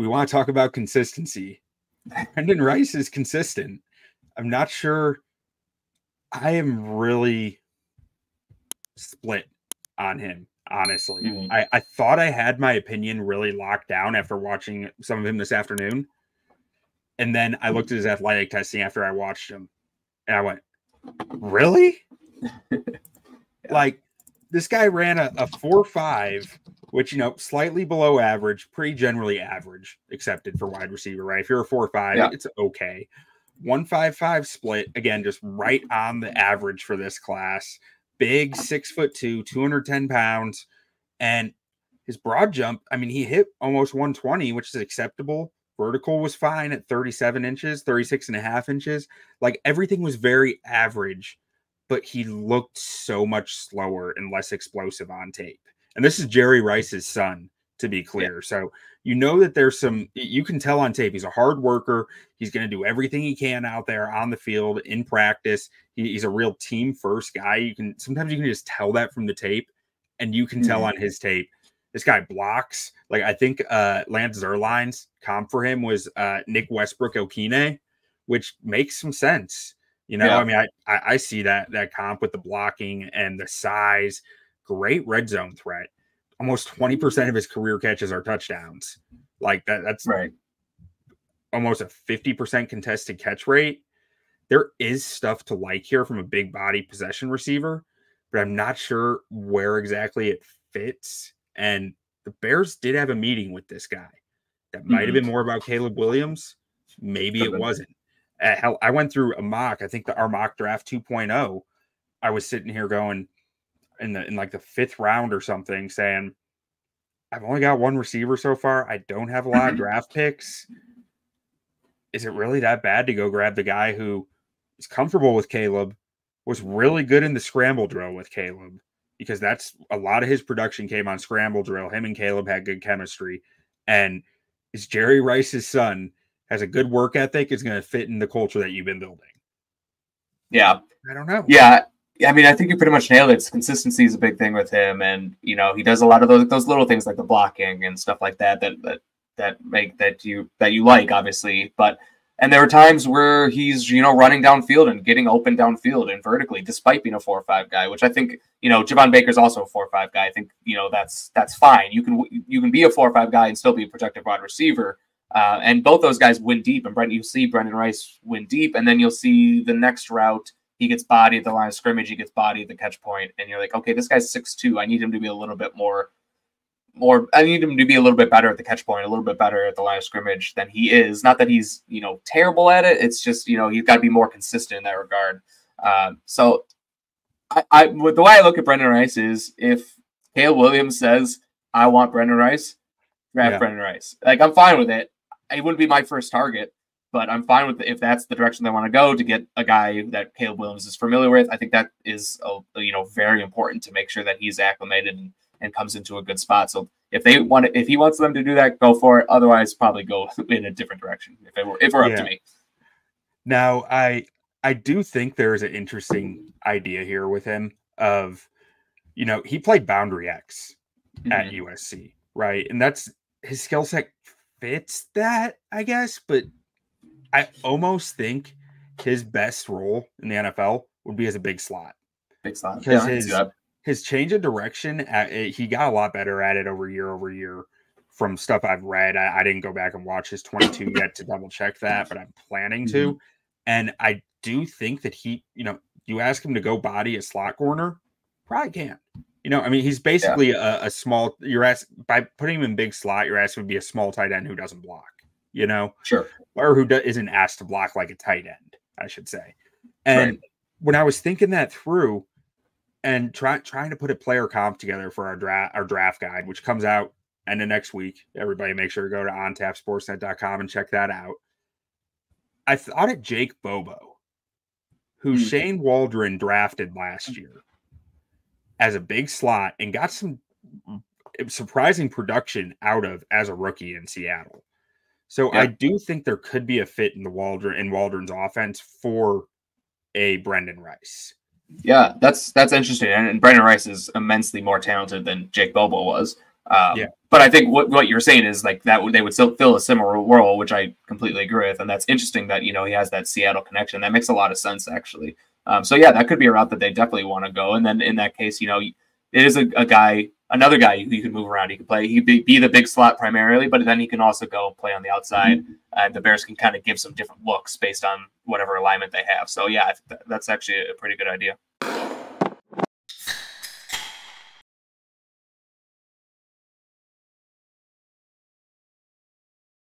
we want to talk about consistency. Brenden Rice is consistent. I'm not sure. I am really split on him, honestly. Mm-hmm. I thought I had my opinion really locked down after watching some of him this afternoon. And then I looked at his athletic testing after I watched him. And I went, really? Yeah. Like, this guy ran a 4.5, which, slightly below average, pretty generally average, accepted for wide receiver, right? If you're a 4.5, it's okay. 1.55 split, again, just right on the average for this class. Big, 6'2", 210 pounds. And his broad jump, I mean, he hit almost 120, which is acceptable. Vertical was fine at 37 inches, 36.5 inches. Like, everything was very average, but he looked so much slower and less explosive on tape. And this is Jerry Rice's son, to be clear. Yeah. So that there's you can tell on tape, he's a hard worker. He's going to do everything he can out there on the field, in practice. He's a real team first guy. Sometimes you can just tell that from the tape, and you can tell on his tape, this guy blocks. Like, I think Lance Zierlein's comp for him was Nick Westbrook-Okene, which makes some sense. I mean, I see that comp with the blocking and the size. Great red zone threat. Almost 20% of his career catches are touchdowns. Like, that's right. Almost a 50% contested catch rate. There is stuff to like here from a big body possession receiver, but I'm not sure where exactly it fits. And the Bears did have a meeting with this guy. That might have been more about Caleb Williams. Maybe it wasn't. Hell, I went through a mock. I think our mock draft 2.0. I was sitting here going in like the 5th round or something, saying, I've only got one receiver so far. I don't have a lot of draft picks. Is it really that bad to go grab the guy who is comfortable with Caleb, was really good in the scramble drill with Caleb? Because that's a lot of his production came on scramble drill. Him and Caleb had good chemistry. And is Jerry Rice's son, has a good work ethic, is going to fit in the culture that you've been building? Yeah. I don't know. Yeah. I mean, I think you pretty much nailed it. Consistency is a big thing with him. And, he does a lot of those little things like the blocking and stuff like that you like, obviously. And there were times where he's, running downfield and getting open downfield and vertically, despite being a 4-5 guy, which I think, Javon Baker's also a 4-5 guy. I think, that's fine. You can be a 4-5 guy and still be a protective wide receiver. And both those guys win deep. And you see Brenden Rice win deep, and then you'll see the next route. He gets bodied at the line of scrimmage. He gets bodied at the catch point. And you're like, okay, this guy's 6'2". I need him to be a little bit I need him to be a little bit better at the catch point, a little bit better at the line of scrimmage than he is. Not that he's, terrible at it. It's just, he's got to be more consistent in that regard. So the way I look at Brenden Rice is, if Caleb Williams says, I want Brenden Rice, draft Brenden Rice. Like, I'm fine with it. It wouldn't be my first target, but I'm fine with it if that's the direction they want to go, to get a guy that Caleb Williams is familiar with. I think that is, very important to make sure that he's acclimated and comes into a good spot. So if he wants them to do that, go for it. Otherwise, probably go in a different direction if it were up to me. Now, I do think there is an interesting idea here with him of, he played boundary X at USC, right? And that's, his skill set fits that, I guess. But I almost think his best role in the NFL would be as a big slot. Because his change of direction, he got a lot better at it over year from stuff I've read. I didn't go back and watch his 22 yet to double check that, but I'm planning to. And I do think that he, you ask him to go body a slot corner, probably can. I mean, he's basically a small, by putting him in big slot, you're asking him to be a small tight end who doesn't block, Sure. Or who isn't asked to block like a tight end, I should say. And when I was thinking that through, and trying to put a player comp together for our draft guide, which comes out end of next week. Everybody make sure to go to ontapsportsnet.com and check that out. I thought of Jake Bobo, who Shane Waldron drafted last year as a big slot and got some surprising production out of as a rookie in Seattle. So I do think there could be a fit in Waldron's offense for a Brenden Rice. Yeah, that's interesting. And Brenden Rice is immensely more talented than Jake Bobo was. But I think what you're saying is like that they would still fill a similar role, which I completely agree with. And that's interesting that, you know, he has that Seattle connection. That makes a lot of sense, actually. So yeah, that could be a route that they definitely want to go. And then in that case, you know, it is another guy you can move around. He can play, he be the big slot primarily, but then he can also go and play on the outside. And the Bears can kind of give some different looks based on whatever alignment they have. So yeah, I think that's actually a pretty good idea.